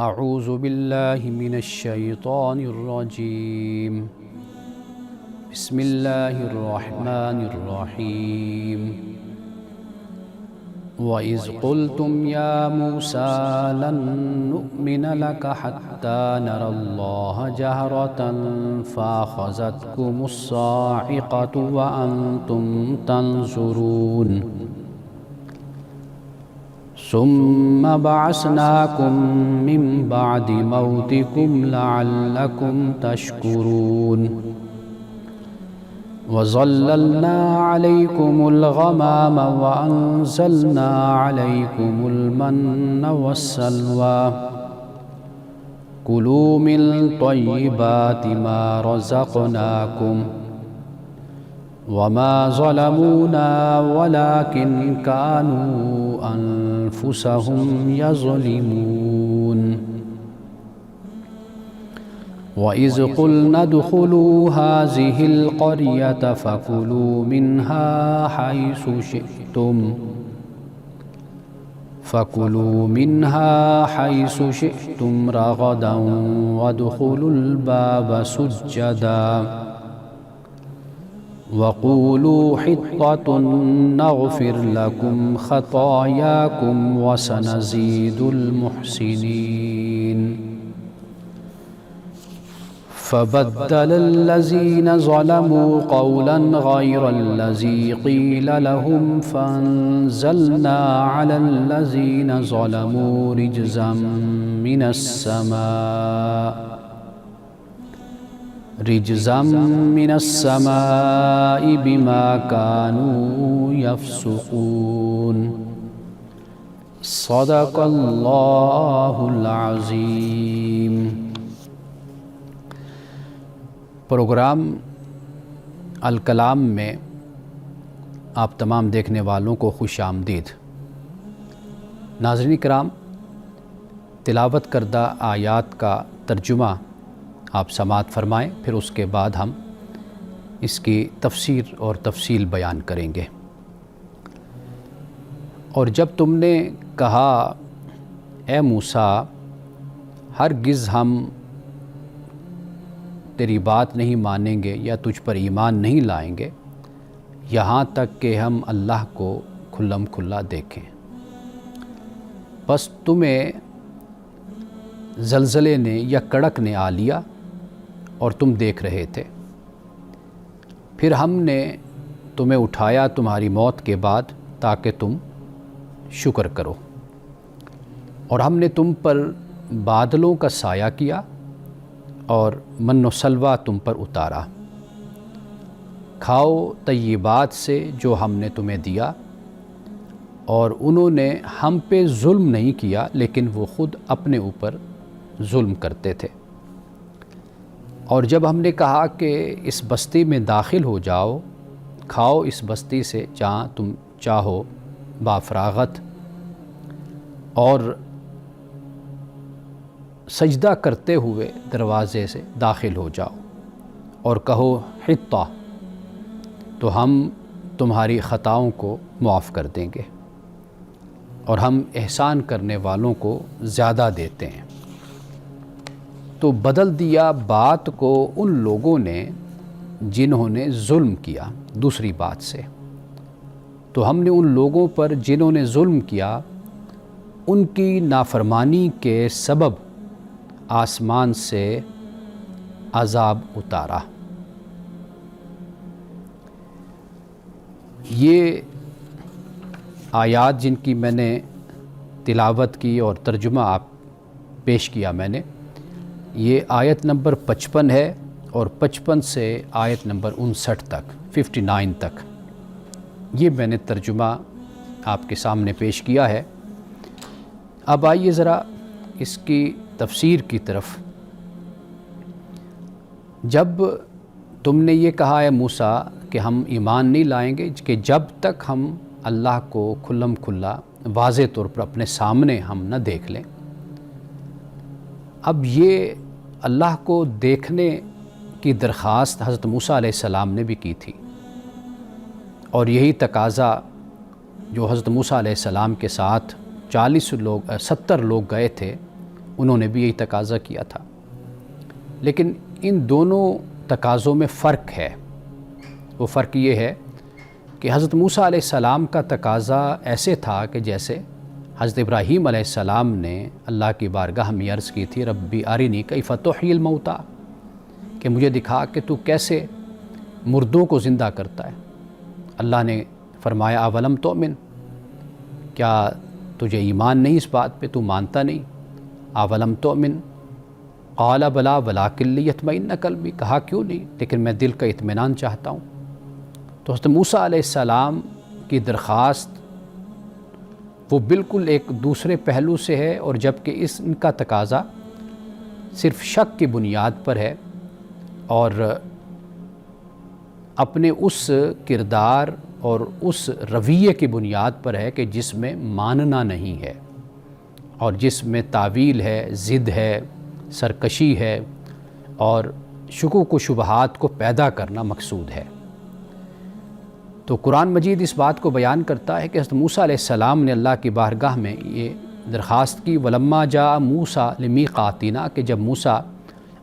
اعوذ باللہ من الشیطان الرجیم بسم اللہ الرحمن الرحیم وَإِذْ قُلْتُمْ يَا مُوسَىٰ لَن نُّؤْمِنَ لَكَ حَتَّىٰ نَرَى اللَّهَ جَهْرَةً فَأَخَذَتْكُمُ الصَّاعِقَةُ وَأَنتُمْ تَنظُرُونَ ثُمَّ بَعَثْنَاكُم مِّن بَعْدِ مَوْتِكُمْ لَعَلَّكُمْ تَشْكُرُونَ وَظَلَّلْنَا عَلَيْكُمُ الْغَمَامَ وَأَنزَلْنَا عَلَيْكُمُ الْمَنَّ وَالسَّلْوَىٰ كُلُوا مِن طَيِّبَاتِ مَا رَزَقْنَاكُمْ وَمَا ظَلَمُونَا وَلَٰكِن كَانُوا أَنفُسَهُمْ يَظْلِمُونَ وَإِذْ قُلْنَا ادْخُلُوا هَٰذِهِ الْقَرْيَةَ فَكُلُوا مِنْهَا حَيْثُ شِئْتُمْ رَغَدًا وَادْخُلُوا الْبَابَ سُجَّدًا وَقُولُوا حِطَّةٌ نَغْفِرْ لَكُمْ خَطَايَاكُمْ وَسَنَزِيدُ الْمُحْسِنِينَ فَبَدَّلَ الَّذِينَ ظَلَمُوا قَوْلًا غَيْرَ الَّذِي قِيلَ لَهُمْ فَأَنزَلْنَا عَلَى الَّذِينَ ظَلَمُوا رِجْزًا مِّنَ السَّمَاءِ بِمَا كَانُوا يَفْسُقُونَ صدق اللہ العظیم۔ پروگرام الکلام میں آپ تمام دیکھنے والوں کو خوش آمدید۔ ناظرین کرام، تلاوت کردہ آیات کا ترجمہ آپ سماعت فرمائیں، پھر اس کے بعد ہم اس کی تفسیر اور تفصیل بیان کریں گے۔ اور جب تم نے کہا اے موسیٰ ہرگز ہم تیری بات نہیں مانیں گے یا تجھ پر ایمان نہیں لائیں گے یہاں تک کہ ہم اللہ کو کھلم کھلا دیکھیں، بس تمہیں زلزلے نے یا کڑک نے آ لیا اور تم دیکھ رہے تھے، پھر ہم نے تمہیں اٹھایا تمہاری موت کے بعد تاکہ تم شکر کرو، اور ہم نے تم پر بادلوں کا سایہ کیا اور من و سلوہ تم پر اتارا، کھاؤ طیبات سے جو ہم نے تمہیں دیا، اور انہوں نے ہم پہ ظلم نہیں کیا لیکن وہ خود اپنے اوپر ظلم کرتے تھے۔ اور جب ہم نے کہا کہ اس بستی میں داخل ہو جاؤ، کھاؤ اس بستی سے جہاں تم چاہو بافراغت، اور سجدہ کرتے ہوئے دروازے سے داخل ہو جاؤ، اور کہو حطہ، تو ہم تمہاری خطاؤں کو معاف کر دیں گے، اور ہم احسان کرنے والوں کو زیادہ دیتے ہیں۔ تو بدل دیا بات کو ان لوگوں نے جنہوں نے ظلم کیا دوسری بات سے، تو ہم نے ان لوگوں پر جنہوں نے ظلم کیا ان کی نافرمانی کے سبب آسمان سے عذاب اتارا۔ یہ آیات جن کی میں نے تلاوت کی اور ترجمہ آپ پیش کیا میں نے، یہ آیت نمبر 55 ہے، اور 55 سے آیت نمبر 59 تک 59 تک یہ میں نے ترجمہ آپ کے سامنے پیش کیا ہے۔ اب آئیے ذرا اس کی تفسیر کی طرف۔ جب تم نے یہ کہا ہے موسیٰ کہ ہم ایمان نہیں لائیں گے کہ جب تک ہم اللہ کو کھلم کھلا واضح طور پر اپنے سامنے ہم نہ دیکھ لیں، اب یہ اللہ کو دیکھنے کی درخواست حضرت موسیٰ علیہ السلام نے بھی کی تھی، اور یہی تقاضا جو حضرت موسیٰ علیہ السلام کے ساتھ 70 لوگ گئے تھے، انہوں نے بھی یہی تقاضا کیا تھا۔ لیکن ان دونوں تقاضوں میں فرق ہے۔ وہ فرق یہ ہے کہ حضرت موسیٰ علیہ السلام کا تقاضا ایسے تھا کہ جیسے حضرت ابراہیم علیہ السلام نے اللہ کی بارگاہ میں عرض کی تھی ربی ارنی کیف تحیی الموتیٰ، کہ مجھے دکھا کہ تو کیسے مردوں کو زندہ کرتا ہے۔ اللہ نے فرمایا اولم تؤمن، کیا تجھے ایمان نہیں اس بات پہ، تو مانتا نہیں؟ اولم تؤمن قال بلا ولکن لیطمئن قلبی، کہا کیوں نہیں، لیکن میں دل کا اطمینان چاہتا ہوں۔ تو حضرت موسیٰ علیہ السلام کی درخواست وہ بالکل ایک دوسرے پہلو سے ہے، اور جبکہ ان کا تقاضا صرف شک کی بنیاد پر ہے اور اپنے اس کردار اور اس رویے کی بنیاد پر ہے کہ جس میں ماننا نہیں ہے اور جس میں تعویل ہے، ضد ہے، سرکشی ہے اور شکوک و شبہات کو پیدا کرنا مقصود ہے۔ تو قرآن مجید اس بات کو بیان کرتا ہے کہ حضرت موسیٰ علیہ السلام نے اللہ کی بارگاہ میں یہ درخواست کی وَلَمَّا جَاءَ مُوسَىٰ لِمِيقَاتِنَا، کہ جب موسیٰ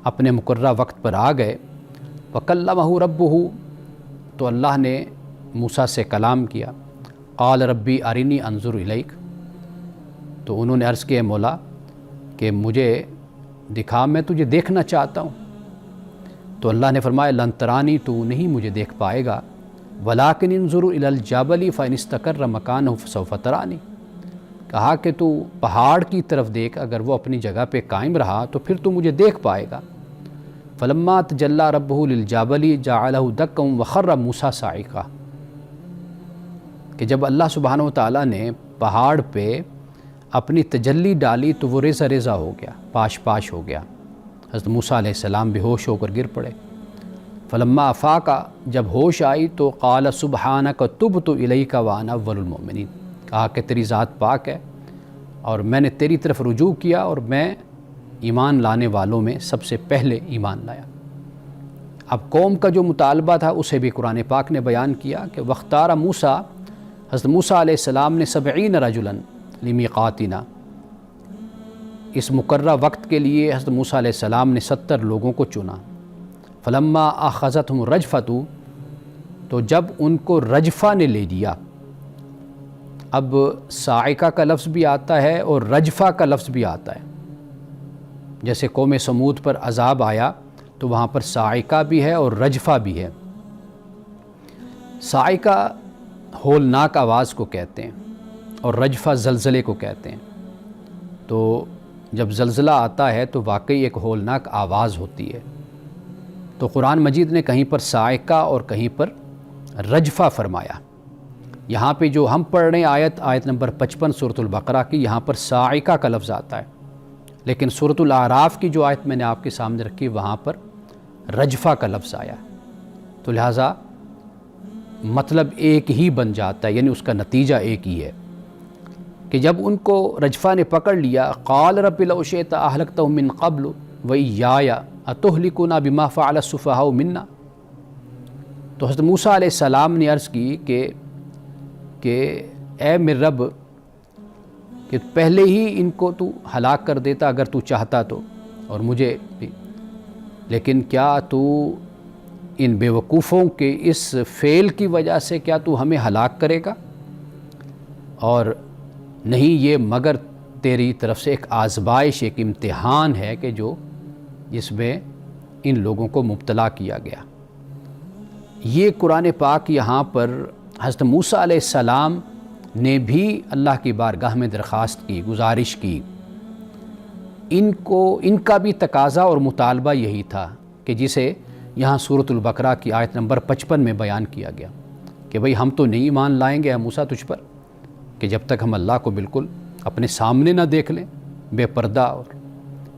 اپنے مقررہ وقت پر آ گئے، وَكَلَّمَهُ رَبُّهُ، تو اللہ نے موسیٰ سے کلام کیا، قال ربی ارنی انظر الیک، تو انہوں نے عرض کیا مولا کہ مجھے دکھا، میں تجھے دیکھنا چاہتا ہوں۔ تو اللہ نے فرمایا لن ترانی، تو نہیں مجھے دیکھ پائے گا، ولیکن انظر الی الجبل فإن استقر مکانہ فسوف ترانی، کہا کہ تو پہاڑ کی طرف دیکھ، اگر وہ اپنی جگہ پہ قائم رہا تو پھر تو مجھے دیکھ پائے گا۔ فلما تجلی ربہ للجبل جعلہ دکا وخر موسیٰ صاعقا، کہ جب اللہ سبحانہ وتعالیٰ نے پہاڑ پہ اپنی تجلی ڈالی تو وہ ریزہ ریزہ ہو گیا، پاش پاش ہو گیا۔ حضرت موسیٰ علیہ السلام بے ہوش ہو کر گر پڑے۔ فلما افاق، جب ہوش آئی تو قال سبحانک تبت الیک وانا اول المؤمنین، کہا کہ تیری ذات پاک ہے اور میں نے تیری طرف رجوع کیا اور میں ایمان لانے والوں میں سب سے پہلے ایمان لایا۔ اب قوم کا جو مطالبہ تھا اسے بھی قرآن پاک نے بیان کیا کہ واختار موسیٰ، حضرت موسیٰ علیہ السلام نے 70 رجلا لمیقاتنا، اس مقررہ وقت کے لیے حضرت موسیٰ علیہ السلام نے 70 لوگوں کو چنا۔ فلما اخذتهم الرجفۃ، تو جب ان کو رجفہ نے لے لیا، اب صاعقہ کا لفظ بھی آتا ہے اور رجفہ کا لفظ بھی آتا ہے، جیسے قوم سمود پر عذاب آیا تو وہاں پر صاعقہ بھی ہے اور رجفہ بھی ہے۔ صاعقہ ہولناک آواز کو کہتے ہیں اور رجفہ زلزلے کو کہتے ہیں۔ تو جب زلزلہ آتا ہے تو واقعی ایک ہولناک آواز ہوتی ہے۔ تو قرآن مجید نے کہیں پر صاعقہ اور کہیں پر رجفہ فرمایا۔ یہاں پہ جو ہم پڑھ رہے ہیں آیت نمبر 55 سورۃ البقرہ کی، یہاں پر صاعقہ کا لفظ آتا ہے، لیکن سورۃ الاعراف کی جو آیت میں نے آپ کے سامنے رکھی وہاں پر رجفہ کا لفظ آیا۔ تو لہٰذا مطلب ایک ہی بن جاتا ہے، یعنی اس کا نتیجہ ایک ہی ہے کہ جب ان کو رجفہ نے پکڑ لیا، قال رب لو شئت اہلکتہم من قبل وإیایا اتہلکنا بما فعل السفہاء منا، تو حضرت موسیٰ علیہ السلام نے عرض کی کہ اے میرے رب، کہ پہلے ہی ان کو تو ہلاک کر دیتا اگر تو چاہتا تو، اور مجھے بھی، لیکن کیا تو ان بیوقوفوں کے اس فعل کی وجہ سے کیا تو ہمیں ہلاک کرے گا؟ اور نہیں، یہ مگر تیری طرف سے ایک آزمائش، ایک امتحان ہے کہ جس میں ان لوگوں کو مبتلا کیا گیا۔ یہ قرآن پاک یہاں پر حضرت موسیٰ علیہ السلام نے بھی اللہ کی بارگاہ میں درخواست کی، گزارش کی۔ ان کا بھی تقاضا اور مطالبہ یہی تھا کہ جسے یہاں سورۃ البقرہ کی آیت نمبر 55 میں بیان کیا گیا کہ بھئی ہم تو نہیں ایمان لائیں گے اے موسیٰ تجھ پر، کہ جب تک ہم اللہ کو بالکل اپنے سامنے نہ دیکھ لیں، بے پردہ اور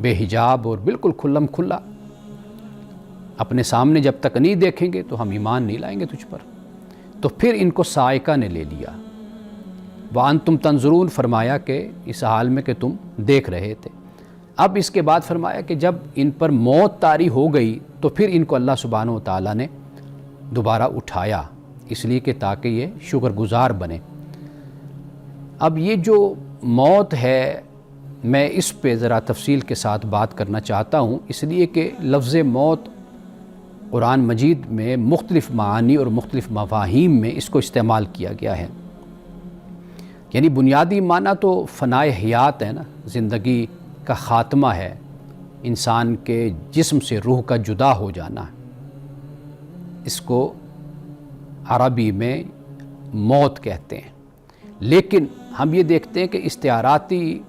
بے حجاب اور بالکل کھلم کھلا اپنے سامنے جب تک نہیں دیکھیں گے تو ہم ایمان نہیں لائیں گے تجھ پر۔ تو پھر ان کو صاعقہ نے لے لیا، وَأَنْتُمْ تَنْظُرُونَ، فرمایا کہ اس حال میں کہ تم دیکھ رہے تھے۔ اب اس کے بعد فرمایا کہ جب ان پر موت طاری ہو گئی تو پھر ان کو اللہ سبحانہ و تعالیٰ نے دوبارہ اٹھایا، اس لیے کہ تاکہ یہ شکر گزار بنے۔ اب یہ جو موت ہے میں اس پہ ذرا تفصیل کے ساتھ بات کرنا چاہتا ہوں، اس لیے کہ لفظ موت قرآن مجید میں مختلف معانی اور مختلف مفاہیم میں اس کو استعمال کیا گیا ہے۔ یعنی بنیادی معنی تو فنائے حیات ہے نا، زندگی کا خاتمہ ہے، انسان کے جسم سے روح کا جدا ہو جانا ہے، اس کو عربی میں موت کہتے ہیں۔ لیکن ہم یہ دیکھتے ہیں کہ استعاراتی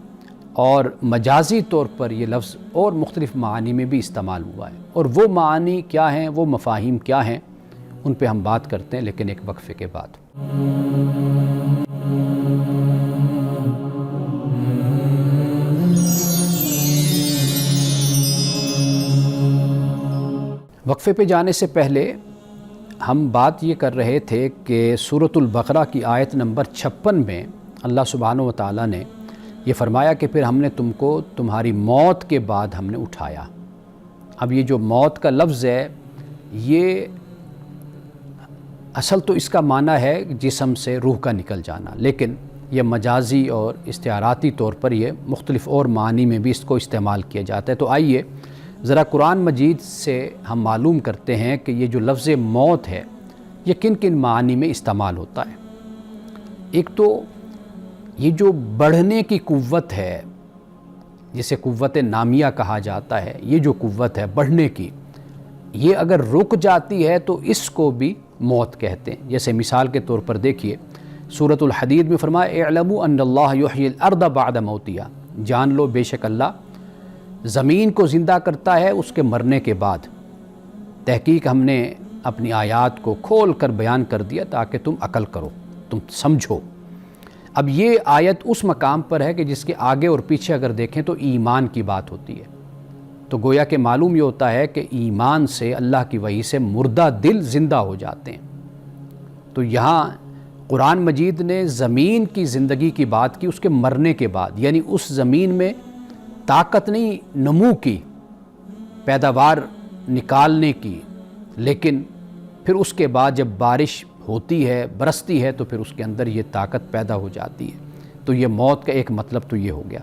اور مجازی طور پر یہ لفظ اور مختلف معانی میں بھی استعمال ہوا ہے، اور وہ معانی کیا ہیں، وہ مفاہیم کیا ہیں، ان پہ ہم بات کرتے ہیں، لیکن ایک وقفے کے بعد۔ وقفے پہ جانے سے پہلے ہم بات یہ کر رہے تھے کہ سورۃ البقرہ کی آیت نمبر 56 میں اللہ سبحانہ و تعالیٰ نے یہ فرمایا کہ پھر ہم نے تم کو تمہاری موت کے بعد ہم نے اٹھایا۔ اب یہ جو موت کا لفظ ہے، یہ اصل تو اس کا معنی ہے جسم سے روح کا نکل جانا، لیکن یہ مجازی اور استعاراتی طور پر یہ مختلف اور معنی میں بھی اس کو استعمال کیا جاتا ہے۔ تو آئیے ذرا قرآن مجید سے ہم معلوم کرتے ہیں کہ یہ جو لفظ موت ہے یہ کن کن معنی میں استعمال ہوتا ہے۔ ایک تو یہ جو بڑھنے کی قوت ہے، جسے قوت نامیہ کہا جاتا ہے، یہ جو قوت ہے بڑھنے کی، یہ اگر رک جاتی ہے تو اس کو بھی موت کہتے ہیں۔ جیسے مثال کے طور پر دیکھیے سورۃ الحدید میں فرمایا اعلموا ان اللہ یحیی الارض بعد موتہا، جان لو بے شک اللہ زمین کو زندہ کرتا ہے اس کے مرنے کے بعد۔ تحقیق ہم نے اپنی آیات کو کھول کر بیان کر دیا تاکہ تم عقل کرو، تم سمجھو۔ اب یہ آیت اس مقام پر ہے کہ جس کے آگے اور پیچھے اگر دیکھیں تو ایمان کی بات ہوتی ہے، تو گویا کہ معلوم یہ ہوتا ہے کہ ایمان سے، اللہ کی وحی سے مردہ دل زندہ ہو جاتے ہیں۔ تو یہاں قرآن مجید نے زمین کی زندگی کی بات کی اس کے مرنے کے بعد، یعنی اس زمین میں طاقت نہیں نمو کی، پیداوار نکالنے کی، لیکن پھر اس کے بعد جب بارش ہوتی ہے، برستی ہے، تو پھر اس کے اندر یہ طاقت پیدا ہو جاتی ہے۔ تو یہ موت کا ایک مطلب تو یہ ہو گیا۔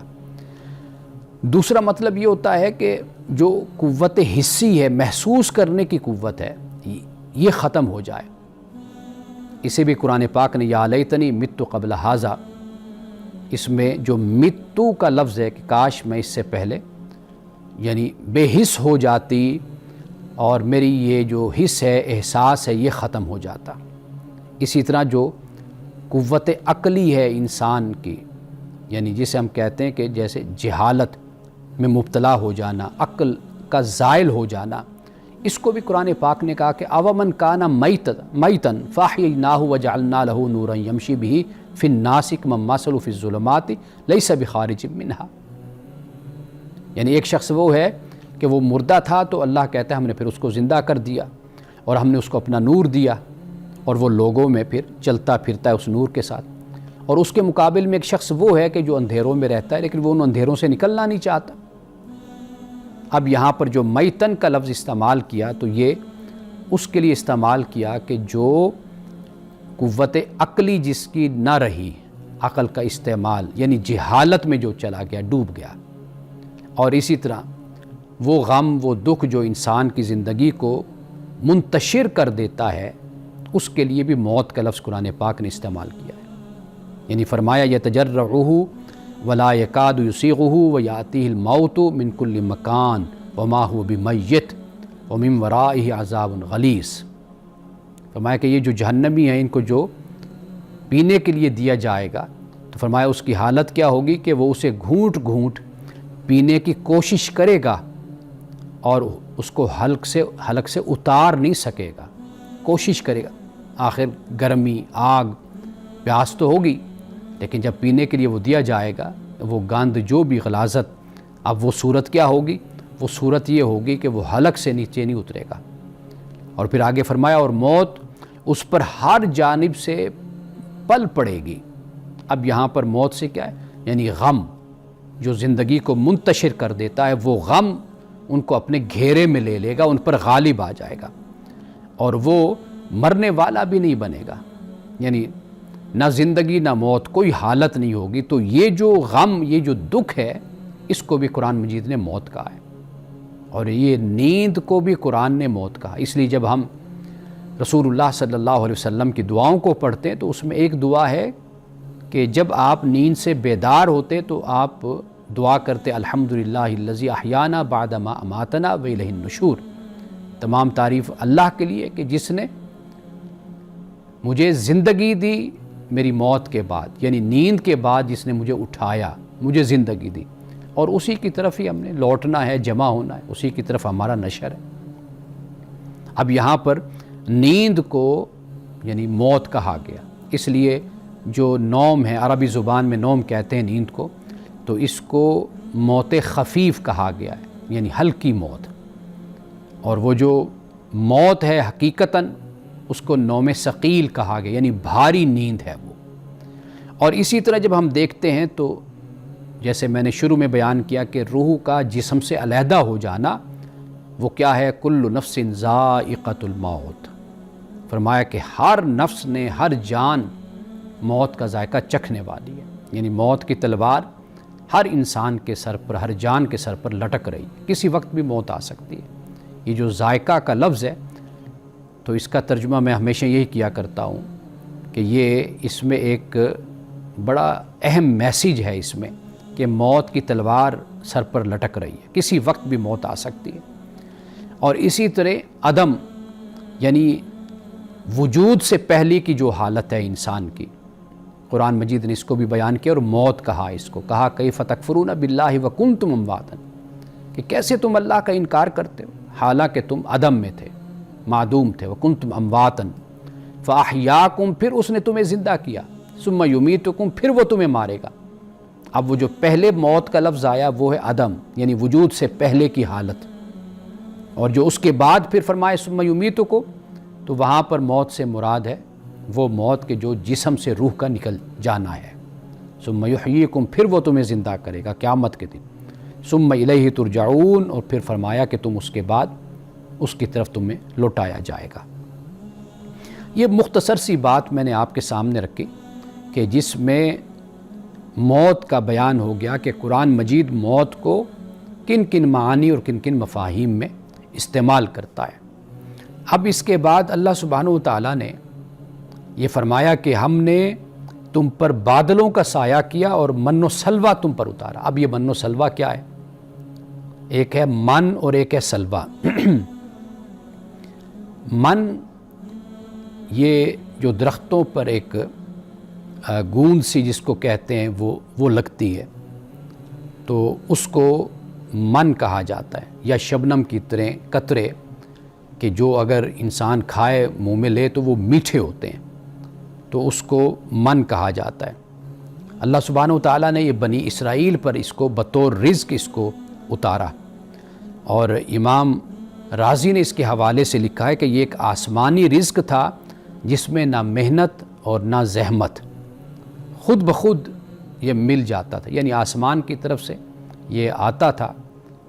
دوسرا مطلب یہ ہوتا ہے کہ جو قوت حسی ہے، محسوس کرنے کی قوت ہے، یہ ختم ہو جائے۔ اسے بھی قرآن پاک نے یا لیتنی مت قبل ھذا، اس میں جو متو کا لفظ ہے کہ کاش میں اس سے پہلے یعنی بے حس ہو جاتی اور میری یہ جو حس ہے، احساس ہے، یہ ختم ہو جاتا۔ اسی طرح جو قوت عقلی ہے انسان کی، یعنی جسے ہم کہتے ہیں کہ جیسے جہالت میں مبتلا ہو جانا، عقل کا زائل ہو جانا، اس کو بھی قرآن پاک نے کہا کہ اومن کان میتن فاحییناہ وجعلنا لہ نورا یمشی بہ فی الناس کمن مثلہ فی الظلمات لیس بخارج منہا۔ یعنی ایک شخص وہ ہے کہ وہ مردہ تھا، تو اللہ کہتا ہے ہم نے پھر اس کو زندہ کر دیا اور ہم نے اس کو اپنا نور دیا، اور وہ لوگوں میں پھر چلتا پھرتا ہے اس نور کے ساتھ۔ اور اس کے مقابل میں ایک شخص وہ ہے کہ جو اندھیروں میں رہتا ہے لیکن وہ ان اندھیروں سے نکلنا نہیں چاہتا۔ اب یہاں پر جو میتن کا لفظ استعمال کیا تو یہ اس کے لیے استعمال کیا کہ جو قوت عقلی جس کی نہ رہی، عقل کا استعمال، یعنی جہالت میں جو چلا گیا، ڈوب گیا۔ اور اسی طرح وہ غم، وہ دکھ جو انسان کی زندگی کو منتشر کر دیتا ہے، اس کے لیے بھی موت کا لفظ قرآن پاک نے استعمال کیا ہے۔ یعنی فرمایا یتجرعہ ولا یکاد یسیغہ ویاتیہ الموت من کل مکان وما هو بمیت ومن ورائہ عذاب غلیظ۔ فرمایا کہ یہ جو جہنمی ہیں، ان کو جو پینے کے لیے دیا جائے گا، تو فرمایا اس کی حالت کیا ہوگی کہ وہ اسے گھونٹ گھونٹ پینے کی کوشش کرے گا اور اس کو حلق سے اتار نہیں سکے گا، کوشش کرے گا۔ آخر گرمی، آگ، پیاس تو ہوگی، لیکن جب پینے کے لیے وہ دیا جائے گا، وہ گند جو بھی غلاظت، اب وہ صورت کیا ہوگی؟ وہ صورت یہ ہوگی کہ وہ حلق سے نیچے نہیں اترے گا۔ اور پھر آگے فرمایا اور موت اس پر ہر جانب سے پل پڑے گی۔ اب یہاں پر موت سے کیا ہے؟ یعنی غم جو زندگی کو منتشر کر دیتا ہے، وہ غم ان کو اپنے گھیرے میں لے لے گا، ان پر غالب آ جائے گا، اور وہ مرنے والا بھی نہیں بنے گا، یعنی نہ زندگی نہ موت، کوئی حالت نہیں ہوگی۔ تو یہ جو غم، یہ جو دکھ ہے، اس کو بھی قرآن مجید نے موت کہا ہے، اور یہ نیند کو بھی قرآن نے موت کہا۔ اس لیے جب ہم رسول اللہ صلی اللہ علیہ وسلم کی دعاؤں کو پڑھتے ہیں تو اس میں ایک دعا ہے کہ جب آپ نیند سے بیدار ہوتے تو آپ دعا کرتے الحمدللہ الذی احیانا بعد ما اماتنا والیہ النشور، تمام تعریف اللہ کے لیے کہ جس نے مجھے زندگی دی میری موت کے بعد، یعنی نیند کے بعد جس نے مجھے اٹھایا، مجھے زندگی دی، اور اسی کی طرف ہی ہم نے لوٹنا ہے، جمع ہونا ہے، اسی کی طرف ہمارا نشر ہے۔ اب یہاں پر نیند کو یعنی موت کہا گیا، اس لیے جو نوم ہے، عربی زبان میں نوم کہتے ہیں نیند کو، تو اس کو موت خفیف کہا گیا ہے، یعنی ہلکی موت، اور وہ جو موت ہے حقیقتاً اس کو نوم ثقیل کہا گیا، یعنی بھاری نیند ہے وہ۔ اور اسی طرح جب ہم دیکھتے ہیں تو جیسے میں نے شروع میں بیان کیا کہ روح کا جسم سے علیحدہ ہو جانا وہ کیا ہے؟ کل نفس ذائقۃ الموت، فرمایا کہ ہر نفس نے، ہر جان موت کا ذائقہ چکھنے والی ہے، یعنی موت کی تلوار ہر انسان کے سر پر، ہر جان کے سر پر لٹک رہی ہے، کسی وقت بھی موت آ سکتی ہے۔ یہ جو ذائقہ کا لفظ ہے تو اس کا ترجمہ میں ہمیشہ یہی کیا کرتا ہوں کہ یہ اس میں ایک بڑا اہم میسیج ہے اس میں کہ موت کی تلوار سر پر لٹک رہی ہے، کسی وقت بھی موت آ سکتی ہے۔ اور اسی طرح عدم یعنی وجود سے پہلے کی جو حالت ہے انسان کی، قرآن مجید نے اس کو بھی بیان کیا اور موت کہا، اس کو کہا کیف تکفرون باللہ وکنتم امواتا، کہ کیسے تم اللہ کا انکار کرتے ہو حالانکہ تم عدم میں تھے، معدوم تھے، وکنتم امواتا فاحیاکم، پھر اس نے تمہیں زندہ کیا، ثم یمیتکم، پھر وہ تمہیں مارے گا۔ اب وہ جو پہلے موت کا لفظ آیا وہ ہے عدم، یعنی وجود سے پہلے کی حالت، اور جو اس کے بعد پھر فرمائے ثم یمیتکم، تو وہاں پر موت سے مراد ہے وہ موت کے جو جسم سے روح کا نکل جانا ہے۔ ثم یحییکم، پھر وہ تمہیں زندہ کرے گا قیامت کے دن، ثم الیہ ترجعون، اور پھر فرمایا کہ تم اس کے بعد اس کی طرف تمہیں لوٹایا جائے گا۔ یہ مختصر سی بات میں نے آپ کے سامنے رکھی کہ جس میں موت کا بیان ہو گیا کہ قرآن مجید موت کو کن کن معانی اور کن کن مفاہیم میں استعمال کرتا ہے۔ اب اس کے بعد اللہ سبحانہ و تعالیٰ نے یہ فرمایا کہ ہم نے تم پر بادلوں کا سایہ کیا اور من و سلوہ تم پر اتارا۔ اب یہ من و سلوہ کیا ہے؟ ایک ہے من اور ایک ہے سلوہ۔ من یہ جو درختوں پر ایک گوند سی جس کو کہتے ہیں وہ لگتی ہے، تو اس کو من کہا جاتا ہے، یا شبنم کی طرح قطرے کہ جو اگر انسان کھائے منہ میں لے تو وہ میٹھے ہوتے ہیں، تو اس کو من کہا جاتا ہے۔ اللہ سبحانہ و تعالیٰ نے یہ بنی اسرائیل پر اس کو بطور رزق اس کو اتارا، اور امام رازی نے اس کے حوالے سے لکھا ہے کہ یہ ایک آسمانی رزق تھا جس میں نہ محنت اور نہ زحمت، خود بخود یہ مل جاتا تھا، یعنی آسمان کی طرف سے یہ آتا تھا،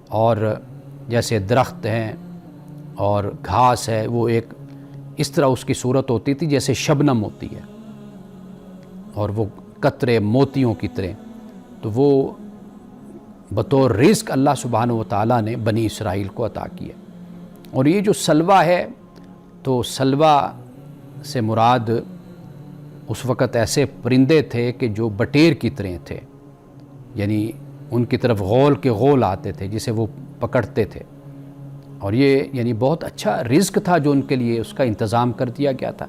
اور جیسے درخت ہیں اور گھاس ہے وہ ایک اس طرح اس کی صورت ہوتی تھی جیسے شبنم ہوتی ہے، اور وہ قطرے موتیوں کی طرح، تو وہ بطور رزق اللہ سبحانہ و تعالیٰ نے بنی اسرائیل کو عطا کیا۔ اور یہ جو سلوہ ہے تو سلوہ سے مراد اس وقت ایسے پرندے تھے کہ جو بٹیر کی طرح تھے، یعنی ان کی طرف غول کے غول آتے تھے جسے وہ پکڑتے تھے، اور یہ یعنی بہت اچھا رزق تھا جو ان کے لیے اس کا انتظام کر دیا گیا تھا۔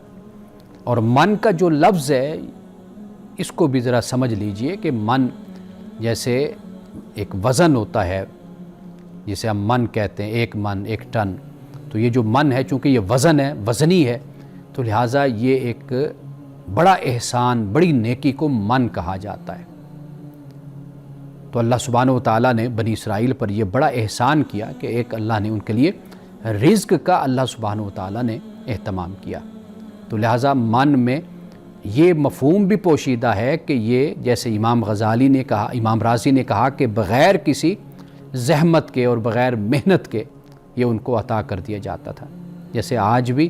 اور من کا جو لفظ ہے اس کو بھی ذرا سمجھ لیجئے کہ من جیسے ایک وزن ہوتا ہے جسے ہم من کہتے ہیں، ایک من، ایک ٹن، تو یہ جو من ہے چونکہ یہ وزن ہے، وزنی ہے، تو لہٰذا یہ ایک بڑا احسان، بڑی نیکی کو من کہا جاتا ہے۔ تو اللہ سبحانہ و تعالیٰ نے بنی اسرائیل پر یہ بڑا احسان کیا کہ ایک اللہ نے ان کے لیے رزق کا اللہ سبحانہ و تعالیٰ نے اہتمام کیا۔ تو لہٰذا من میں یہ مفہوم بھی پوشیدہ ہے کہ یہ جیسے امام غزالی نے کہا، امام رازی نے کہا کہ بغیر کسی زحمت کے اور بغیر محنت کے یہ ان کو عطا کر دیا جاتا تھا۔ جیسے آج بھی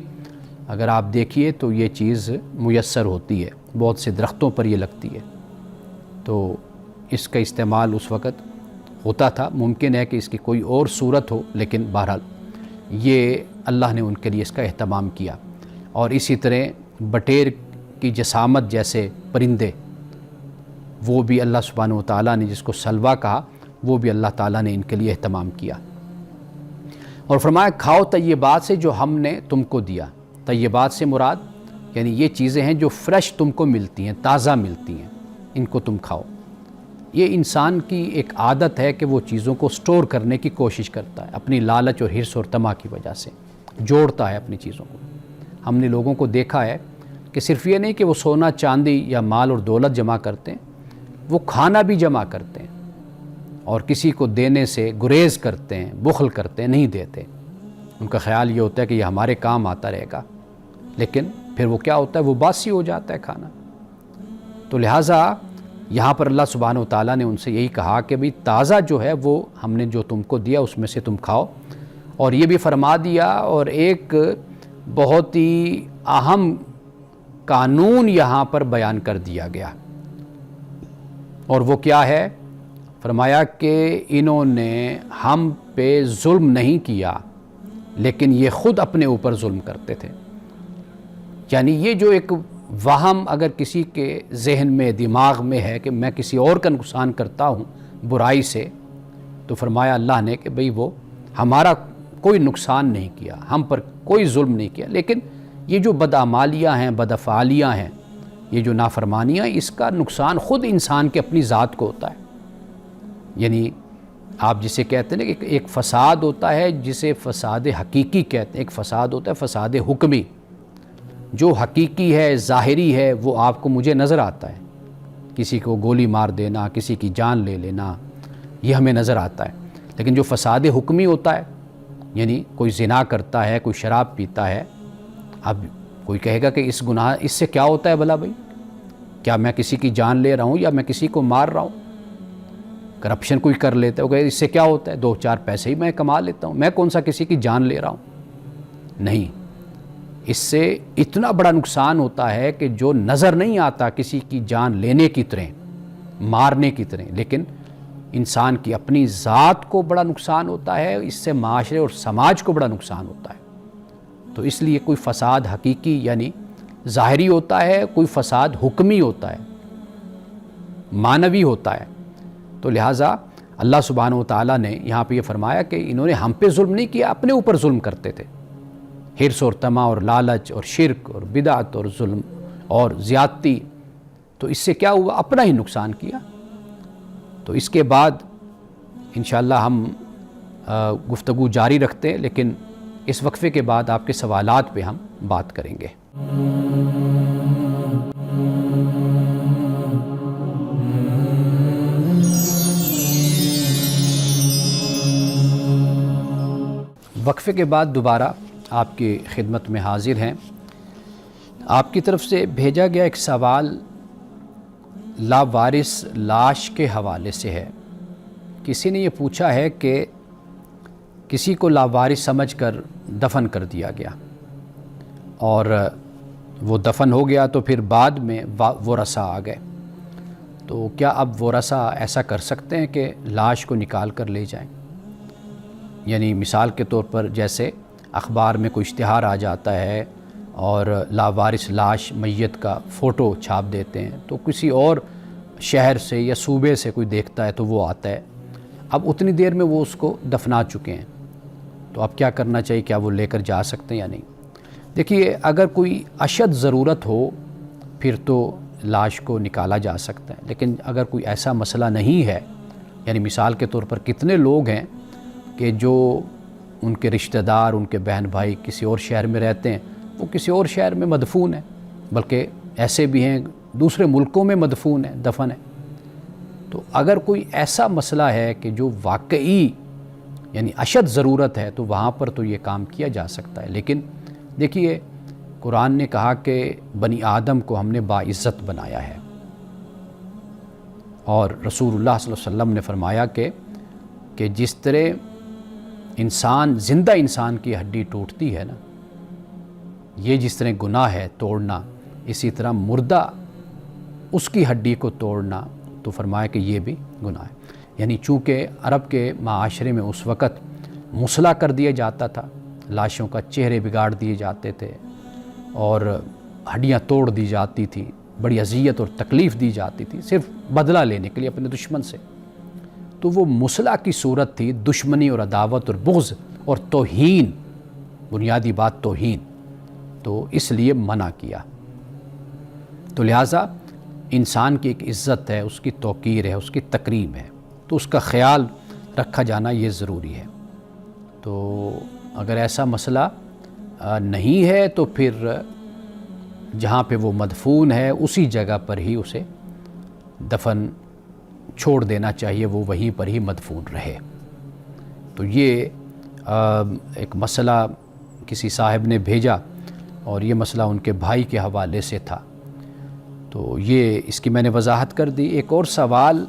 اگر آپ دیکھیے تو یہ چیز میسر ہوتی ہے، بہت سے درختوں پر یہ لگتی ہے، تو اس کا استعمال اس وقت ہوتا تھا، ممکن ہے کہ اس کی کوئی اور صورت ہو، لیکن بہرحال یہ اللہ نے ان کے لیے اس کا اہتمام کیا۔ اور اسی طرح بٹیر کی جسامت جیسے پرندے، وہ بھی اللہ سبحانہ و تعالیٰ نے جس کو سلوا کہا، وہ بھی اللہ تعالیٰ نے ان کے لیے اہتمام کیا۔ اور فرمایا کھاؤ طیبات سے جو ہم نے تم کو دیا۔ طیبات سے مراد یعنی یہ چیزیں ہیں جو فریش تم کو ملتی ہیں، تازہ ملتی ہیں، ان کو تم کھاؤ۔ یہ انسان کی ایک عادت ہے کہ وہ چیزوں کو سٹور کرنے کی کوشش کرتا ہے، اپنی لالچ اور حرص اور طمع کی وجہ سے جوڑتا ہے اپنی چیزوں کو۔ ہم نے لوگوں کو دیکھا ہے کہ صرف یہ نہیں کہ وہ سونا چاندی یا مال اور دولت جمع کرتے ہیں، وہ کھانا بھی جمع کرتے ہیں اور کسی کو دینے سے گریز کرتے ہیں، بخل کرتے ہیں، نہیں دیتے۔ ان کا خیال یہ ہوتا ہے کہ یہ ہمارے کام آتا رہے گا، لیکن پھر وہ کیا ہوتا ہے، وہ باسی ہو جاتا ہے کھانا۔ تو لہٰذا یہاں پر اللہ سبحانہ و تعالیٰ نے ان سے یہی کہا کہ بھئی تازہ جو ہے وہ ہم نے جو تم کو دیا اس میں سے تم کھاؤ۔ اور یہ بھی فرما دیا، اور ایک بہت ہی اہم قانون یہاں پر بیان کر دیا گیا، اور وہ کیا ہے؟ فرمایا کہ انہوں نے ہم پہ ظلم نہیں کیا، لیکن یہ خود اپنے اوپر ظلم کرتے تھے۔ یعنی یہ جو ایک وہم اگر کسی کے ذہن میں، دماغ میں ہے کہ میں کسی اور کا نقصان کرتا ہوں برائی سے، تو فرمایا اللہ نے کہ بھئی وہ ہمارا کوئی نقصان نہیں کیا، ہم پر کوئی ظلم نہیں کیا، لیکن یہ جو بدعمالیاں ہیں، بدافعالیاں ہیں، یہ جو نافرمانیاں، اس کا نقصان خود انسان کے اپنی ذات کو ہوتا ہے۔ یعنی آپ جسے کہتے ہیں کہ ایک فساد ہوتا ہے جسے فساد حقیقی کہتے ہیں، ایک فساد ہوتا ہے فساد حکمی۔ جو حقیقی ہے، ظاہری ہے، وہ آپ کو مجھے نظر آتا ہے، کسی کو گولی مار دینا، کسی کی جان لے لینا، یہ ہمیں نظر آتا ہے۔ لیکن جو فساد حکمی ہوتا ہے، یعنی کوئی زنا کرتا ہے، کوئی شراب پیتا ہے، اب کوئی کہے گا کہ اس گناہ اس سے کیا ہوتا ہے بھلا بھائی؟ کیا میں کسی کی جان لے رہا ہوں یا میں کسی کو مار رہا ہوں؟ کرپشن کوئی کر لیتا ہے، وہ کہے اس سے کیا ہوتا ہے؟ 2-4 پیسے ہی میں کما لیتا ہوں، میں کون سا کسی کی جان لے رہا ہوں؟ نہیں، اس سے اتنا بڑا نقصان ہوتا ہے کہ جو نظر نہیں آتا کسی کی جان لینے کی طرح، مارنے کی طرح، لیکن انسان کی اپنی ذات کو بڑا نقصان ہوتا ہے، اس سے معاشرے اور سماج کو بڑا نقصان ہوتا ہے۔ تو اس لیے کوئی فساد حقیقی یعنی ظاہری ہوتا ہے، کوئی فساد حکمی ہوتا ہے، معنوی ہوتا ہے۔ تو لہٰذا اللہ سبحانہ و تعالیٰ نے یہاں پہ یہ فرمایا کہ انہوں نے ہم پہ ظلم نہیں کیا، اپنے اوپر ظلم کرتے تھے، حرص اور طمع اور لالچ اور شرک اور بدعت اور ظلم اور زیادتی۔ تو اس سے کیا ہوا؟ اپنا ہی نقصان کیا۔ تو اس کے بعد انشاءاللہ ہم گفتگو جاری رکھتے ہیں، لیکن اس وقفے کے بعد آپ کے سوالات پہ ہم بات کریں گے۔ وقفے کے بعد دوبارہ آپ کی خدمت میں حاضر ہیں۔ آپ کی طرف سے بھیجا گیا ایک سوال لاوارث لاش کے حوالے سے ہے۔ کسی نے یہ پوچھا ہے کہ کسی کو لاوارث سمجھ کر دفن کر دیا گیا، اور وہ دفن ہو گیا تو پھر بعد میں ورثہ آ گئے، تو کیا اب ورثہ ایسا کر سکتے ہیں کہ لاش کو نکال کر لے جائیں؟ یعنی مثال کے طور پر جیسے اخبار میں کوئی اشتہار آ جاتا ہے اور لاوارث لاش میت کا فوٹو چھاپ دیتے ہیں، تو کسی اور شہر سے یا صوبے سے کوئی دیکھتا ہے تو وہ آتا ہے، اب اتنی دیر میں وہ اس کو دفنا چکے ہیں، تو اب کیا کرنا چاہیے؟ کیا وہ لے کر جا سکتے ہیں یا نہیں؟ دیکھیے، اگر کوئی اشد ضرورت ہو پھر تو لاش کو نکالا جا سکتا ہے، لیکن اگر کوئی ایسا مسئلہ نہیں ہے، یعنی مثال کے طور پر کتنے لوگ ہیں کہ جو ان کے رشتہ دار، ان کے بہن بھائی کسی اور شہر میں رہتے ہیں، وہ کسی اور شہر میں مدفون ہیں، بلکہ ایسے بھی ہیں دوسرے ملکوں میں مدفون ہیں، دفن ہیں۔ تو اگر کوئی ایسا مسئلہ ہے کہ جو واقعی یعنی اشد ضرورت ہے، تو وہاں پر تو یہ کام کیا جا سکتا ہے۔ لیکن دیکھیے، قرآن نے کہا کہ بنی آدم کو ہم نے باعزت بنایا ہے، اور رسول اللہ صلی اللہ علیہ وسلم نے فرمایا کہ جس طرح انسان، زندہ انسان کی ہڈی ٹوٹتی ہے نا، یہ جس طرح گناہ ہے توڑنا، اسی طرح مردہ اس کی ہڈی کو توڑنا، تو فرمایا کہ یہ بھی گناہ ہے۔ یعنی چونکہ عرب کے معاشرے میں اس وقت مصلح کر دیا جاتا تھا، لاشوں کا چہرے بگاڑ دیے جاتے تھے اور ہڈیاں توڑ دی جاتی تھی، بڑی اذیت اور تکلیف دی جاتی تھی صرف بدلہ لینے کے لیے اپنے دشمن سے، تو وہ مصلح کی صورت تھی، دشمنی اور عداوت اور بغض اور توہین، بنیادی بات توہین، تو اس لیے منع کیا۔ تو لہٰذا انسان کی ایک عزت ہے، اس کی توقیر ہے، اس کی تکریم ہے، تو اس کا خیال رکھا جانا یہ ضروری ہے۔ تو اگر ایسا مسئلہ نہیں ہے تو پھر جہاں پہ وہ مدفون ہے اسی جگہ پر ہی اسے دفن چھوڑ دینا چاہیے، وہ وہیں پر ہی مدفون رہے۔ تو یہ ایک مسئلہ کسی صاحب نے بھیجا اور یہ مسئلہ ان کے بھائی کے حوالے سے تھا، تو یہ اس کی میں نے وضاحت کر دی۔ ایک اور سوال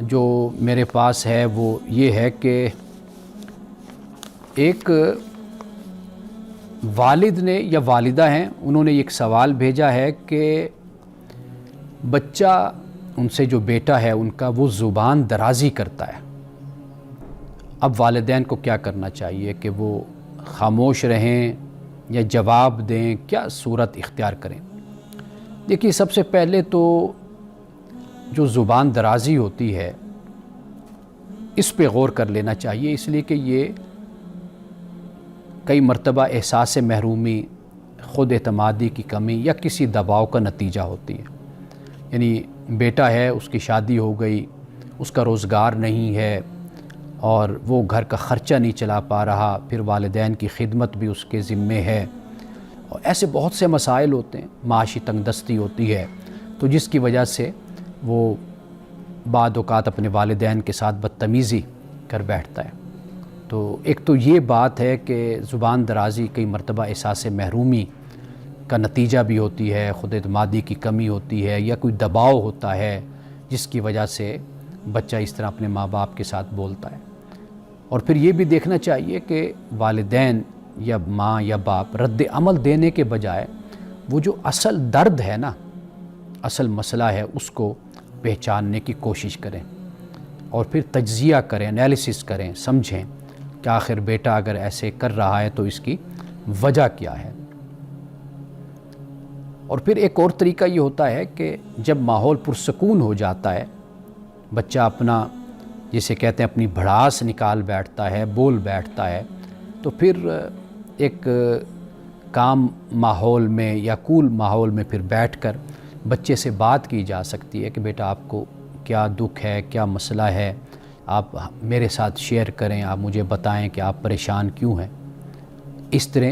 جو میرے پاس ہے وہ یہ ہے کہ ایک والد نے یا والدہ ہیں، انہوں نے ایک سوال بھیجا ہے کہ بچہ ان سے جو بیٹا ہے ان کا وہ زبان درازی کرتا ہے، اب والدین کو کیا کرنا چاہیے کہ وہ خاموش رہیں یا جواب دیں، کیا صورت اختیار کریں؟ دیکھیے، سب سے پہلے تو جو زبان درازی ہوتی ہے اس پہ غور کر لینا چاہیے، اس لیے کہ یہ کئی مرتبہ احساس محرومی، خود اعتمادی کی کمی یا کسی دباؤ کا نتیجہ ہوتی ہے۔ یعنی بیٹا ہے، اس کی شادی ہو گئی، اس کا روزگار نہیں ہے اور وہ گھر کا خرچہ نہیں چلا پا رہا، پھر والدین کی خدمت بھی اس کے ذمے ہے، اور ایسے بہت سے مسائل ہوتے ہیں، معاشی تنگ دستی ہوتی ہے، تو جس کی وجہ سے وہ بعض اوقات اپنے والدین کے ساتھ بدتمیزی کر بیٹھتا ہے۔ تو ایک تو یہ بات ہے کہ زبان درازی کئی مرتبہ احساس محرومی کا نتیجہ بھی ہوتی ہے، خود اعتمادی کی کمی ہوتی ہے یا کوئی دباؤ ہوتا ہے جس کی وجہ سے بچہ اس طرح اپنے ماں باپ کے ساتھ بولتا ہے۔ اور پھر یہ بھی دیکھنا چاہیے کہ والدین یا ماں یا باپ رد عمل دینے کے بجائے وہ جو اصل درد ہے نا، اصل مسئلہ ہے، اس کو پہچاننے کی کوشش کریں اور پھر تجزیہ کریں، انالیسس کریں، سمجھیں کہ آخر بیٹا اگر ایسے کر رہا ہے تو اس کی وجہ کیا ہے۔ اور پھر ایک اور طریقہ یہ ہوتا ہے کہ جب ماحول پرسکون ہو جاتا ہے، بچہ اپنا جسے کہتے ہیں اپنی بھڑاس نکال بیٹھتا ہے، بول بیٹھتا ہے، تو پھر ایک کام ماحول میں یا کول ماحول میں پھر بیٹھ کر بچے سے بات کی جا سکتی ہے کہ بیٹا آپ کو کیا دکھ ہے، کیا مسئلہ ہے، آپ میرے ساتھ شیئر کریں، آپ مجھے بتائیں کہ آپ پریشان کیوں ہیں۔ اس طرح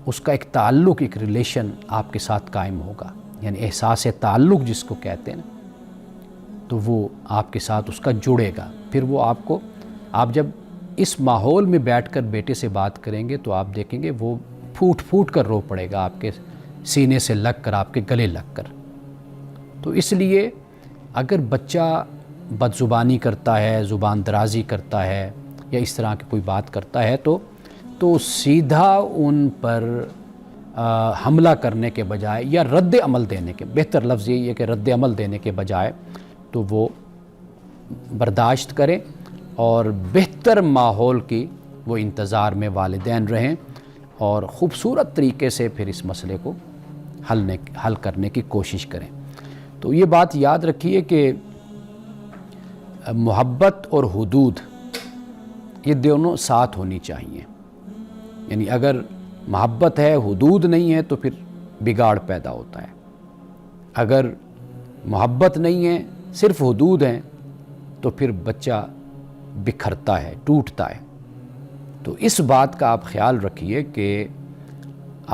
اس کا ایک تعلق، ایک ریلیشن آپ کے ساتھ قائم ہوگا، یعنی احساس تعلق جس کو کہتے ہیں نا، تو وہ آپ کے ساتھ اس کا جڑے گا۔ پھر وہ آپ جب اس ماحول میں بیٹھ کر بیٹے سے بات کریں گے تو آپ دیکھیں گے وہ پھوٹ پھوٹ کر رو پڑے گا، آپ کے سینے سے لگ کر، آپ کے گلے لگ کر۔ تو اس لیے اگر بچہ بد زبانی کرتا ہے، زبان درازی کرتا ہے یا اس طرح کی کوئی بات کرتا ہے تو سیدھا ان پر حملہ کرنے کے بجائے یا رد عمل دینے کے، بہتر لفظ یہی ہے کہ رد عمل دینے کے بجائے تو وہ برداشت کریں اور بہتر ماحول کی وہ انتظار میں والدین رہیں اور خوبصورت طریقے سے پھر اس مسئلے کو حل کرنے کی کوشش کریں۔ تو یہ بات یاد رکھیے کہ محبت اور حدود یہ دونوں ساتھ ہونی چاہیے، یعنی اگر محبت ہے، حدود نہیں ہے تو پھر بگاڑ پیدا ہوتا ہے، اگر محبت نہیں ہے، صرف حدود ہیں تو پھر بچہ بکھرتا ہے، ٹوٹتا ہے۔ تو اس بات کا آپ خیال رکھیے کہ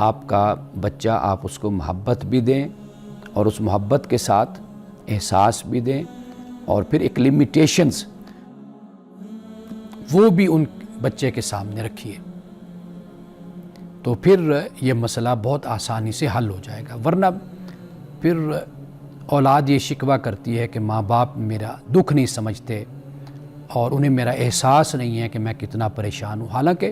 آپ کا بچہ، آپ اس کو محبت بھی دیں اور اس محبت کے ساتھ احساس بھی دیں، اور پھر ایک لیمیٹیشنز وہ بھی ان بچے کے سامنے رکھیے، تو پھر یہ مسئلہ بہت آسانی سے حل ہو جائے گا۔ ورنہ پھر اولاد یہ شکوہ کرتی ہے کہ ماں باپ میرا دکھ نہیں سمجھتے اور انہیں میرا احساس نہیں ہے کہ میں کتنا پریشان ہوں، حالانکہ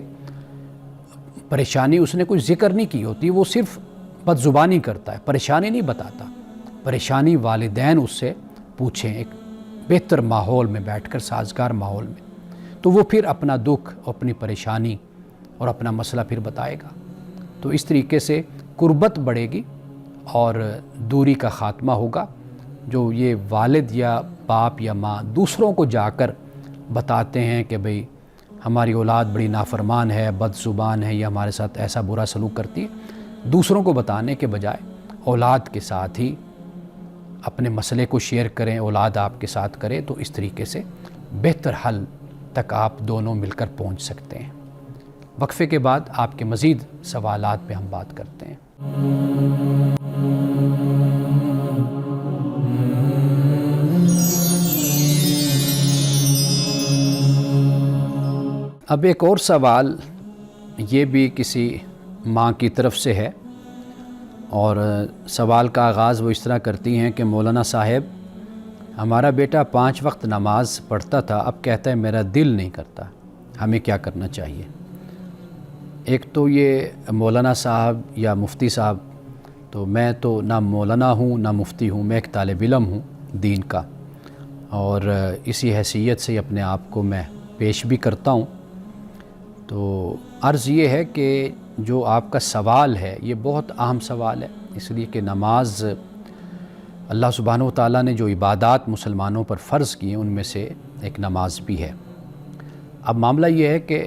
پریشانی اس نے کوئی ذکر نہیں کی ہوتی، وہ صرف بد زبانی کرتا ہے، پریشانی نہیں بتاتا۔ پریشانی والدین اس سے پوچھیں، ایک بہتر ماحول میں بیٹھ کر، سازگار ماحول میں، تو وہ پھر اپنا دکھ، اپنی پریشانی اور اپنا مسئلہ پھر بتائے گا۔ تو اس طریقے سے قربت بڑھے گی اور دوری کا خاتمہ ہوگا۔ جو یہ والد یا باپ یا ماں دوسروں کو جا کر بتاتے ہیں کہ بھئی ہماری اولاد بڑی نافرمان ہے، بد زبان ہے، یا ہمارے ساتھ ایسا برا سلوک کرتی ہے، دوسروں کو بتانے کے بجائے اولاد کے ساتھ ہی اپنے مسئلے کو شیئر کریں، اولاد آپ کے ساتھ کرے، تو اس طریقے سے بہتر حل تک آپ دونوں مل کر پہنچ سکتے ہیں۔ وقفے کے بعد آپ کے مزید سوالات پہ ہم بات کرتے ہیں۔ اب ایک اور سوال، یہ بھی کسی ماں کی طرف سے ہے، اور سوال کا آغاز وہ اس طرح کرتی ہیں کہ مولانا صاحب، ہمارا بیٹا 5 وقت نماز پڑھتا تھا، اب کہتا ہے میرا دل نہیں کرتا، ہمیں کیا کرنا چاہیے؟ ایک تو یہ مولانا صاحب یا مفتی صاحب، تو میں تو نہ مولانا ہوں نہ مفتی ہوں، میں ایک طالب علم ہوں دین کا، اور اسی حیثیت سے اپنے آپ کو میں پیش بھی کرتا ہوں۔ تو عرض یہ ہے کہ جو آپ کا سوال ہے یہ بہت اہم سوال ہے، اس لیے کہ نماز اللہ سبحانہ و تعالیٰ نے جو عبادات مسلمانوں پر فرض کی ہیں ان میں سے ایک نماز بھی ہے۔ اب معاملہ یہ ہے کہ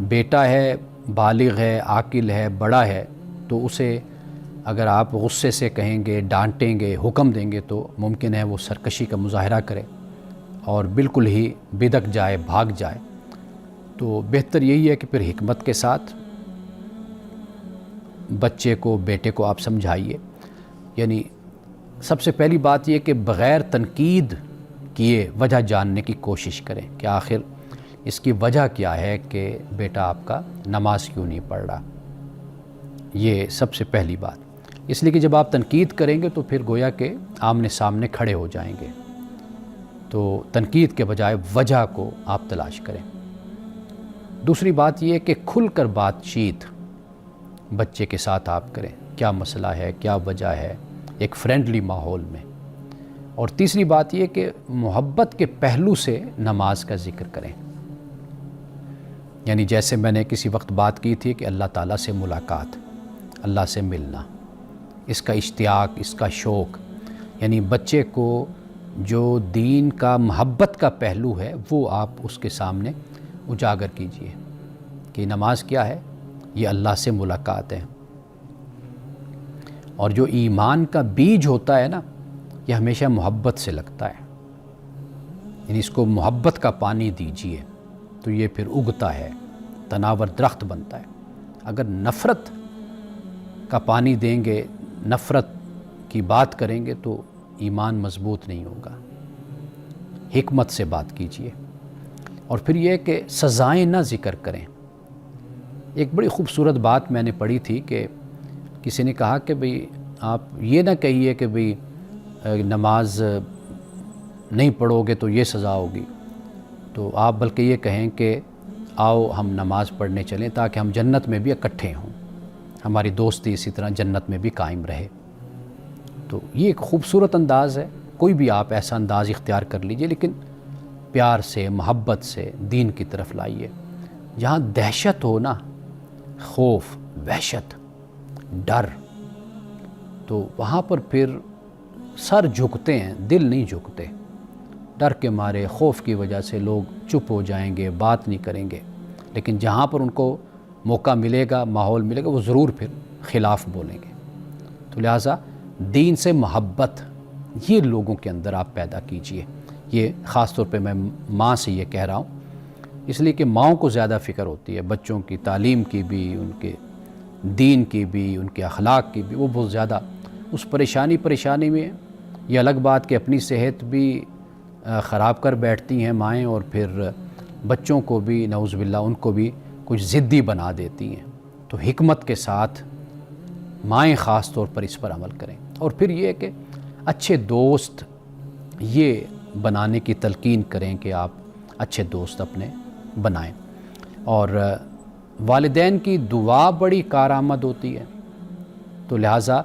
بیٹا ہے، بالغ ہے، عاقل ہے، بڑا ہے، تو اسے اگر آپ غصے سے کہیں گے، ڈانٹیں گے، حکم دیں گے تو ممکن ہے وہ سرکشی کا مظاہرہ کرے اور بالکل ہی بدک جائے، بھاگ جائے۔ تو بہتر یہی ہے کہ پھر حکمت کے ساتھ بچے کو، بیٹے کو آپ سمجھائیے۔ یعنی سب سے پہلی بات یہ کہ بغیر تنقید کیے وجہ جاننے کی کوشش کریں کہ آخر اس کی وجہ کیا ہے کہ بیٹا آپ کا نماز کیوں نہیں پڑھ رہا۔ یہ سب سے پہلی بات، اس لیے کہ جب آپ تنقید کریں گے تو پھر گویا کہ آمنے سامنے کھڑے ہو جائیں گے۔ تو تنقید کے بجائے وجہ کو آپ تلاش کریں۔ دوسری بات یہ کہ کھل کر بات چیت بچے کے ساتھ آپ کریں، کیا مسئلہ ہے، کیا وجہ ہے، ایک فرینڈلی ماحول میں۔ اور تیسری بات یہ کہ محبت کے پہلو سے نماز کا ذکر کریں۔ یعنی جیسے میں نے کسی وقت بات کی تھی کہ اللہ تعالیٰ سے ملاقات، اللہ سے ملنا، اس کا اشتیاق، اس کا شوق، یعنی بچے کو جو دین کا، محبت کا پہلو ہے وہ آپ اس کے سامنے اجاگر کیجئے کہ نماز کیا ہے، یہ اللہ سے ملاقات ہے۔ اور جو ایمان کا بیج ہوتا ہے نا، یہ ہمیشہ محبت سے لگتا ہے، یعنی اس کو محبت کا پانی دیجئے تو یہ پھر اگتا ہے، تناور درخت بنتا ہے۔ اگر نفرت کا پانی دیں گے، نفرت کی بات کریں گے تو ایمان مضبوط نہیں ہوگا۔ حکمت سے بات کیجئے۔ اور پھر یہ کہ سزائیں نہ ذکر کریں۔ ایک بڑی خوبصورت بات میں نے پڑھی تھی کہ کسی نے کہا کہ بھئی آپ یہ نہ کہیے کہ بھئی نماز نہیں پڑھو گے تو یہ سزا ہوگی، تو آپ بلکہ یہ کہیں کہ آؤ ہم نماز پڑھنے چلیں تاکہ ہم جنت میں بھی اکٹھے ہوں، ہماری دوستی اسی طرح جنت میں بھی قائم رہے۔ تو یہ ایک خوبصورت انداز ہے، کوئی بھی آپ ایسا انداز اختیار کر لیجئے، لیکن پیار سے، محبت سے دین کی طرف لائیے۔ جہاں دہشت ہو نا، خوف، وحشت، ڈر، تو وہاں پر پھر سر جھکتے ہیں، دل نہیں جھکتے۔ ڈر کے مارے، خوف کی وجہ سے لوگ چپ ہو جائیں گے، بات نہیں کریں گے، لیکن جہاں پر ان کو موقع ملے گا، ماحول ملے گا، وہ ضرور پھر خلاف بولیں گے۔ تو لہٰذا دین سے محبت یہ لوگوں کے اندر آپ پیدا کیجئے۔ یہ خاص طور پہ میں ماں سے یہ کہہ رہا ہوں، اس لیے کہ ماؤں کو زیادہ فکر ہوتی ہے بچوں کی تعلیم کی بھی، ان کے دین کی بھی، ان کے اخلاق کی بھی، وہ بہت زیادہ اس پریشانی میں۔ یہ الگ بات کہ اپنی صحت بھی خراب کر بیٹھتی ہیں مائیں، اور پھر بچوں کو بھی نعوذ باللہ ان کو بھی کچھ ضدی بنا دیتی ہیں۔ تو حکمت کے ساتھ مائیں خاص طور پر اس پر عمل کریں۔ اور پھر یہ کہ اچھے دوست یہ بنانے کی تلقین کریں کہ آپ اچھے دوست اپنے بنائیں۔ اور والدین کی دعا بڑی کارآمد ہوتی ہے، تو لہٰذا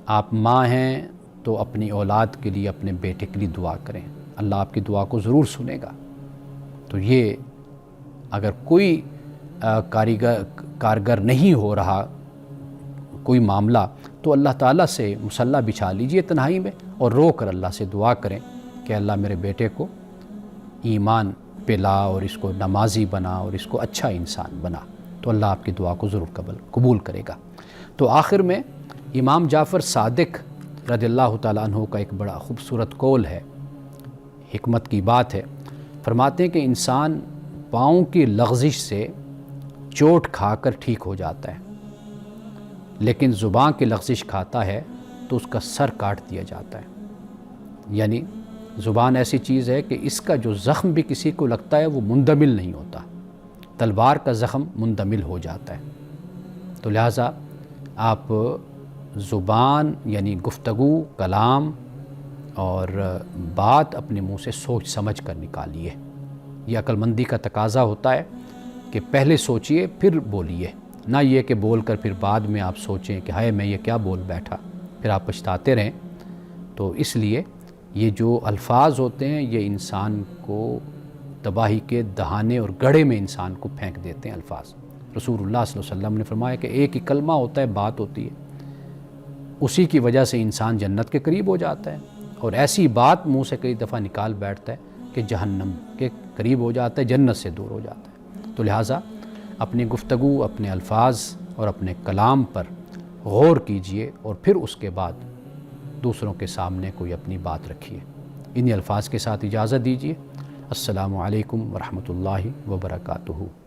آپ ماں ہیں تو اپنی اولاد کے لیے، اپنے بیٹے کے لیے دعا کریں، اللہ آپ کی دعا کو ضرور سنے گا۔ تو یہ اگر کوئی کارگر نہیں ہو رہا کوئی معاملہ، تو اللہ تعالیٰ سے مصلی بچھا لیجئے تنہائی میں اور رو کر اللہ سے دعا کریں کہ اللہ میرے بیٹے کو ایمان پہ لا اور اس کو نمازی بنا اور اس کو اچھا انسان بنا، تو اللہ آپ کی دعا کو ضرور قبول کرے گا۔ تو آخر میں امام جعفر صادق رضی اللہ تعالیٰ عنہ کا ایک بڑا خوبصورت قول ہے، حکمت کی بات ہے۔ فرماتے ہیں کہ انسان پاؤں کی لغزش سے چوٹ کھا کر ٹھیک ہو جاتا ہے، لیکن زبان کی لغزش کھاتا ہے تو اس کا سر کاٹ دیا جاتا ہے۔ یعنی زبان ایسی چیز ہے کہ اس کا جو زخم بھی کسی کو لگتا ہے وہ مندمل نہیں ہوتا، تلوار کا زخم مندمل ہو جاتا ہے۔ تو لہٰذا آپ زبان یعنی گفتگو، کلام اور بات اپنے منہ سے سوچ سمجھ کر نکالیے۔ یہ عقل مندی کا تقاضا ہوتا ہے کہ پہلے سوچئے پھر بولیے، نہ یہ کہ بول کر پھر بعد میں آپ سوچیں کہ ہائے میں یہ کیا بول بیٹھا، پھر آپ پچھتاتے رہیں۔ تو اس لیے یہ جو الفاظ ہوتے ہیں یہ انسان کو تباہی کے دہانے اور گڑھے میں انسان کو پھینک دیتے ہیں الفاظ۔ رسول اللہ صلی اللہ علیہ وسلم نے فرمایا کہ ایک ہی کلمہ ہوتا ہے، بات ہوتی ہے، اسی کی وجہ سے انسان جنت کے قریب ہو جاتا ہے، اور ایسی بات منہ سے کئی دفعہ نکال بیٹھتا ہے کہ جہنم کے قریب ہو جاتا ہے، جنت سے دور ہو جاتا ہے۔ تو لہٰذا اپنی گفتگو، اپنے الفاظ اور اپنے کلام پر غور کیجئے اور پھر اس کے بعد دوسروں کے سامنے کوئی اپنی بات رکھیے۔ انہی الفاظ کے ساتھ اجازت دیجیے۔ السلام علیکم ورحمۃ اللہ وبرکاتہ۔